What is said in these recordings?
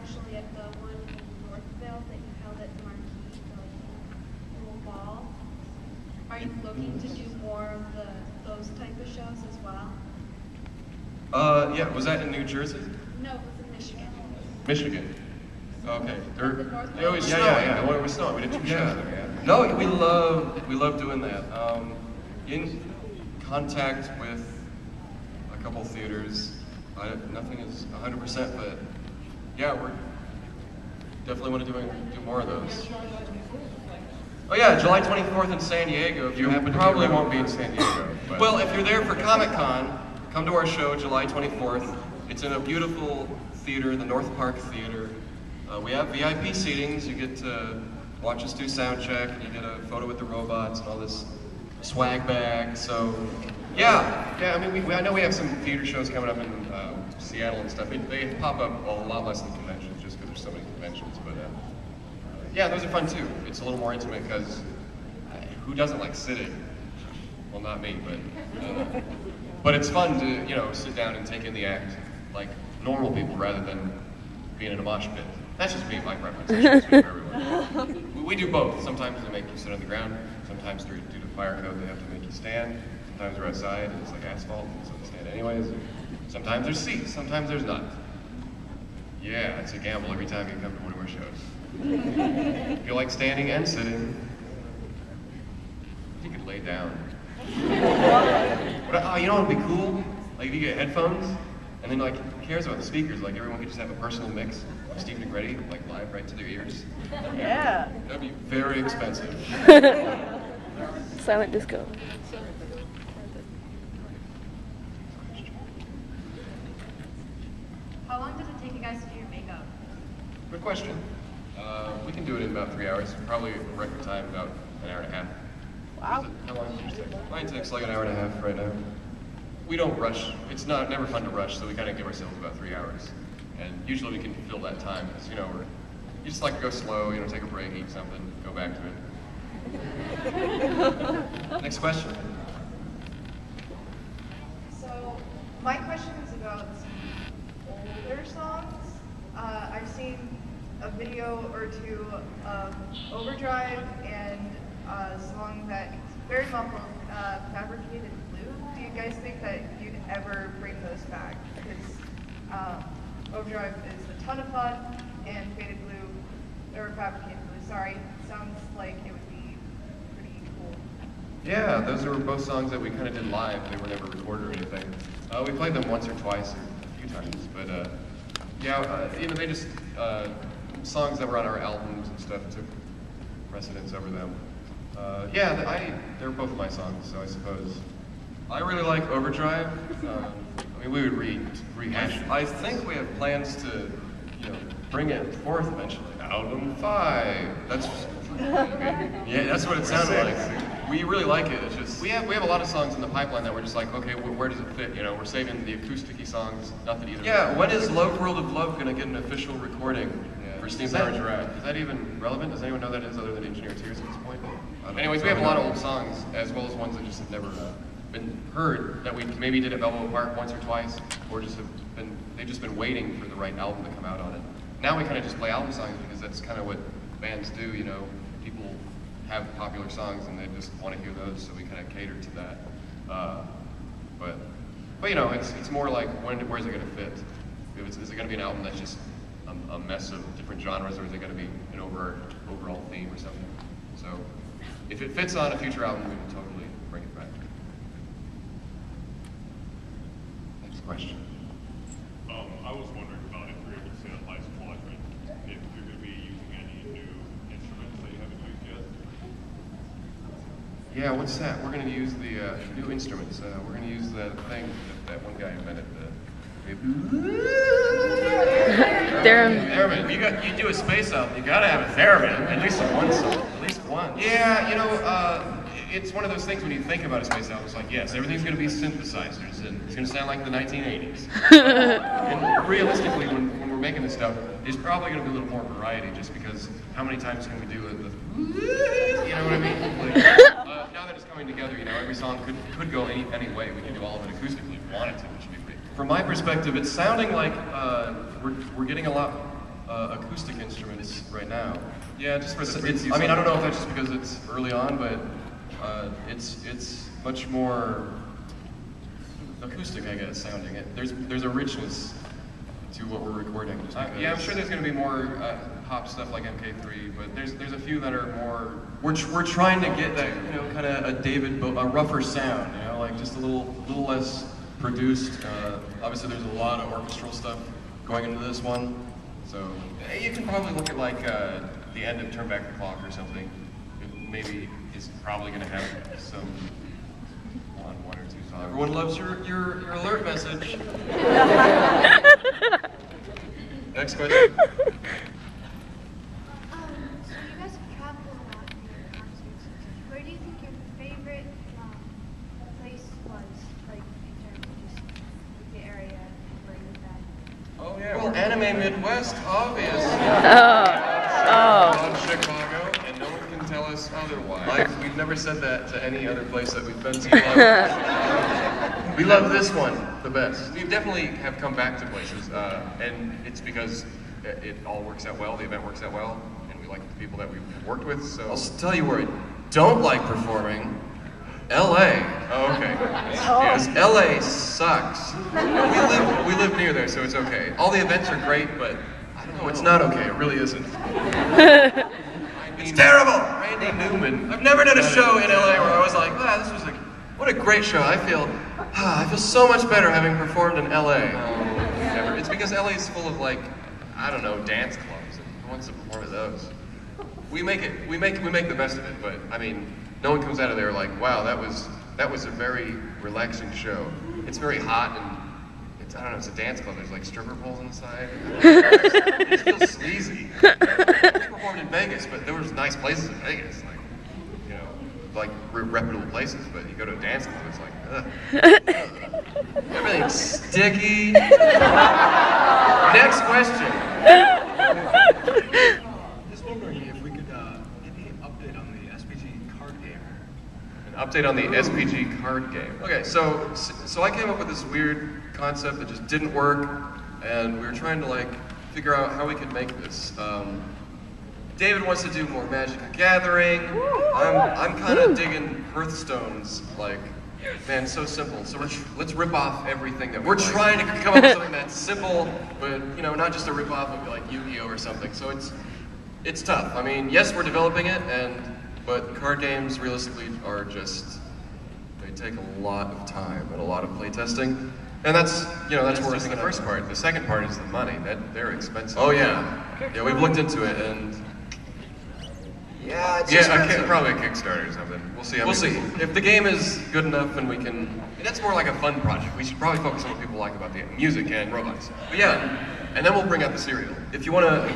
actually at the one in Northville that you held at the Marquee, the little ball. Are you looking to do more of those type of shows as well? Yeah, was that in New Jersey? No, it was in Michigan. Michigan. Okay. They always snow. Yeah. When it was snowing, we did 2 shows there. Yeah. No, we love doing that. In contact with a couple theaters. Nothing is 100%, but yeah, we're definitely want to do more of those. Oh yeah, July 24th in San Diego. If you happen to probably won't be in San Diego. But. Well, if you're there for Comic-Con, come to our show July 24th. It's in a beautiful theater, the North Park Theater. We have VIP seatings. You get to watch us do sound check, and you get a photo with the robots and all this swag bag. So, yeah. I mean, I know we have some theater shows coming up in Seattle and stuff. They pop up a lot less than conventions, just because there's so many conventions. But yeah, those are fun too. It's a little more intimate because who doesn't like sitting? Well, not me, but it's fun to sit down and take in the act like normal people rather than being in a mosh pit. That's just me, my preference. That shouldn't speak for everyone. We do both. Sometimes they make you sit on the ground. Sometimes due to fire code, they have to make you stand. Sometimes we're outside and it's like asphalt, so they stand anyways. Sometimes there's seats. Sometimes there's not. Yeah, it's a gamble every time you come to one of our shows. If you like standing and sitting, you could lay down. But, you know what would be cool? Like if you get headphones, and then like, who cares about the speakers? Like everyone could just have a personal mix of Steve McGrady, like live right to their ears. Yeah. That'd be very expensive. Silent disco. How long does it take you guys to do your makeup? Good question. We can do it in about 3 hours. Probably record time about an hour and a half. Wow. How long does yours take? Mine takes like an hour and a half right now. We don't rush. It's never fun to rush, so we kind of give ourselves about 3 hours. And usually we can fill that time because you just like to go slow, take a break, eat something, go back to it. Next question. So my question is about older songs. I've seen a video or two of Overdrive and a song that's very muffled, Fabricated Blue. Do you guys think that you'd ever bring those back? Because Overdrive is a ton of fun, and Fabricated Blue, sorry, sounds like it would be pretty cool. Yeah, those were both songs that we kind of did live. They were never recorded or anything. We played them once or twice or a few times, but yeah, they just songs that were on our albums and stuff took precedence over them. Yeah, they're both my songs, so I suppose. I really like Overdrive. I mean, we would rehash it. I think we have plans to, bring it forth eventually. Album 5. That's yeah, that's what it sounded like. We really like it. It's just we have a lot of songs in the pipeline that we're just like, okay, where does it fit? We're saving the acoustic-y songs, nothing either. Yeah, when is Love World of Love going to get an official recording for Steam Powered Giraffe? Is that even relevant? Does anyone know that is other than Engineer Tears at this point? Anyways, we have a lot of old songs, as well as ones that just have never been heard, that we maybe did at Balboa Park once or twice, or they've just been waiting for the right album to come out on it. Now we kind of just play album songs because that's kind of what bands do, People have popular songs and they just want to hear those, so we kind of cater to that. But it's more like where's it going to fit? Is it going to be an album that's just a mess of different genres, or is it going to be an overall theme or something? So if it fits on a future album, we will totally bring it back. Next question. I was wondering about if you're able to say that last quadrant, if you're going to be using any new instruments that you haven't used yet. Yeah, what's that? We're going to use the new instruments. We're going to use that thing that one guy invented. Theremin. You do a space album, you got to have a theremin, at least on one song, at least one. Yeah, it's one of those things when you think about a space album, it's like, yes, everything's going to be synthesizers, and it's going to sound like the 1980s. And realistically, when we're making this stuff, there's probably going to be a little more variety, just because how many times can we do it? You know what I mean? Like, now that it's coming together, every song could go any way. We can do all of it acoustically if we wanted to, which would be pretty. From my perspective, it's sounding like we're getting a lot acoustic instruments right now. Yeah, just for the. I mean, I don't know if that's just because it's early on, but it's much more acoustic, I guess, sounding. There's a richness to what we're recording. Yeah, I'm sure there's going to be more pop stuff like MK3, but there's a few that are more. We're trying to get that, you know, kind of a rougher sound, you know, like just a little less produced. Obviously, there's a lot of orchestral stuff going into this one, so you can probably look at like the end of Turn Back the Clock or something. It maybe is probably going to have some one or two songs. Everyone loves your alert message. Next question. So you guys have traveled a lot for your concerts. Where do you think your favorite place was, like in terms of just the area where you've been? Oh yeah. Well, Anime Midwest, obvious. On Chicago, and no one can tell us otherwise. We've never said that to any other place that we've been to. We love this one the best. We definitely have come back to places, and it's because it all works out well, the event works out well, and we like the people that we've worked with, so. I'll tell you where I don't like performing. LA. Oh, okay. Yes, LA sucks. We live near there, so it's okay. All the events are great, but I don't know, it's not okay. It really isn't. It's terrible! Randy Newman. I've never done a show in LA where I was like, this was like, what a great show. I feel so much better having performed in LA. Never. It's because LA is full of like, I don't know, dance clubs, and who wants to perform at those? We make the best of it, but I mean, no one comes out of there like, wow, that was a very relaxing show. It's very hot and I don't know, it's a dance club. There's like stripper poles on the side. It feels sleazy. We performed in Vegas, but there was nice places in Vegas, like, you know, like reputable places. But you go to a dance club, it's like, ugh. Everything's sticky. Next question. Just wondering if we could get an update on the SPG card game. An update on the SPG card game. Okay, so I came up with this weird concept that just didn't work, and we were trying to like figure out how we could make this. David wants to do more Magic the Gathering. I'm kind of digging Hearthstone's, like, man, so simple. So let's rip off everything that we're trying to come up with something that's simple, but you know, not just a rip off of like Yu-Gi-Oh or something. So it's tough. I mean, yes, we're developing it, but card games realistically are just, they take a lot of time and a lot of play testing. And that's just the first part. The second part is the money. They're expensive. Oh yeah. Yeah, we've looked into it, and yeah, it's expensive. Probably a Kickstarter or something. We'll see. We'll see. If the game is good enough, and we can. That's more like a fun project. We should probably focus on what people like about the music and robots. But yeah, and then we'll bring out the cereal. If you wanna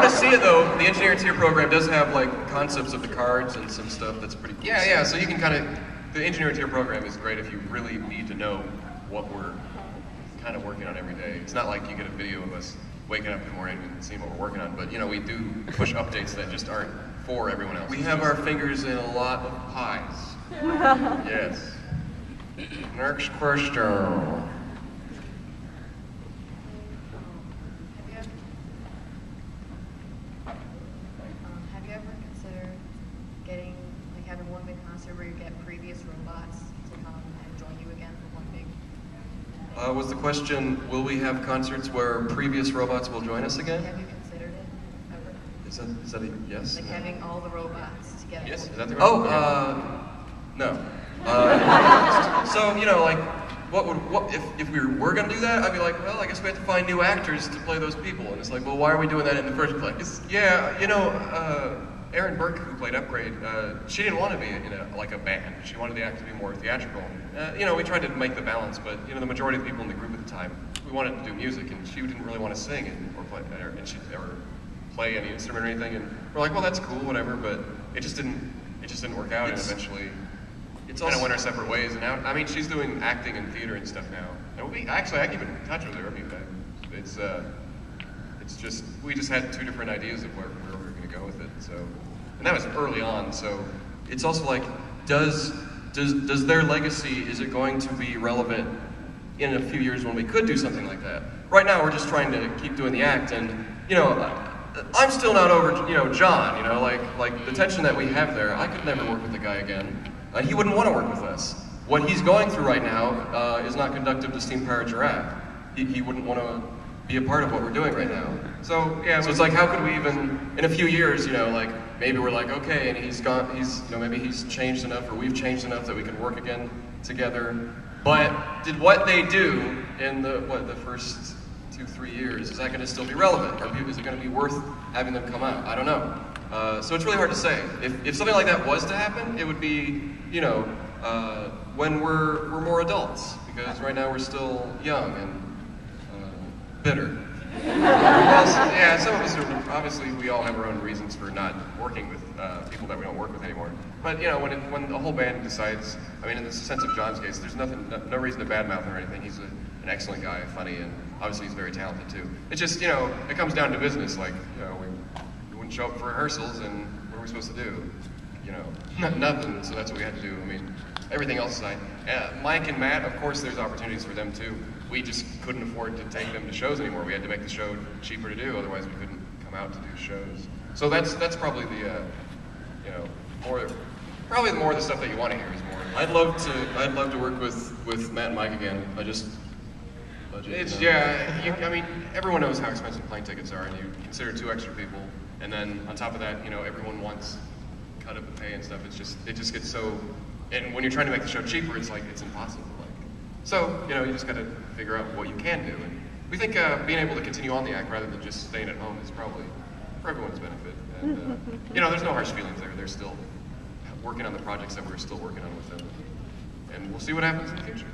see it though, the Engineer Tier program does have like concepts of the cards and some stuff that's pretty cool. Yeah. So you can kind of. The Engineer Tier program is great if you really need to know what we're kind of working on every day. It's not like you get a video of us waking up in the morning and seeing what we're working on, but you know, we do push updates that just aren't for everyone else. We have our fingers in a lot of pies. Yes. Next question. Have you ever considered having one big concert where you get previous robots to come and join you again for one big? Was the question, will we have concerts where previous robots will join us again? Have you considered it ever? Is that a yes? Like having all the robots together? Yes, is that the question? No. So, you know, like, if we were going to do that, I'd be like, well, I guess we have to find new actors to play those people. And it's like, well, why are we doing that in the first place? Yeah, you know, Erin Burke, who played Upgrade, she didn't want to be in a band. She wanted the act to be more theatrical. You know, we tried to make the balance, but you know, the majority of the people in the group at the time, we wanted to do music, and she didn't really want to sing or play any instrument or anything. And we're like, well, that's cool, whatever. But it just didn't work out, and eventually, it's kind of went our separate ways. And now, I mean, she's doing acting and theater and stuff now. And I keep in touch with her. I mean, it's just we just had two different ideas of where we were going to go with it. So, and that was early on. So, it's also like, does their legacy, is it going to be relevant in a few years when we could do something like that. Right now, we're just trying to keep doing the act, and you know, I'm still not over, you know, John. You know, like the tension that we have there. I could never work with the guy again. He wouldn't want to work with us. What he's going through right now is not conductive to Steam Powered Giraffe. He wouldn't want to be a part of what we're doing right now. So yeah, so it's like, how could we even, in a few years, you know, like maybe we're like, okay, and he's gone, you know, maybe he's changed enough, or we've changed enough that we can work again together. But did what they do in the first 2-3 years, is that going to still be relevant? Is it going to be worth having them come out? I don't know. So it's really hard to say. If something like that was to happen, it would be, you know, when we're more adults, because right now we're still young and bitter. Well, yeah, some of us are, obviously we all have our own reasons for not working with people that we don't work with anymore. But you know, when the whole band decides, I mean, in the sense of John's case, there's no reason to badmouth him or anything. He's an excellent guy, funny, and obviously he's very talented too. It's just, you know, it comes down to business. Like, you know, we wouldn't show up for rehearsals, and what are we supposed to do? You know, nothing. So that's what we had to do. I mean, everything else aside. Mike and Matt, of course, there's opportunities for them too. We just couldn't afford to take them to shows anymore. We had to make the show cheaper to do, otherwise we couldn't come out to do shows. So that's probably the, you know, probably more of the stuff that you want to hear is more. I'd love to work with Matt and Mike again. It's, yeah, I mean, everyone knows how expensive plane tickets are, and you consider 2 extra people, and then on top of that, you know, everyone wants cut of the pay and stuff. It just gets so, and when you're trying to make the show cheaper, it's like, it's impossible. So, you know, you just got to figure out what you can do. And we think being able to continue on the act rather than just staying at home is probably for everyone's benefit. And, you know, there's no harsh feelings there. They're still working on the projects that we're still working on with them. And we'll see what happens in the future.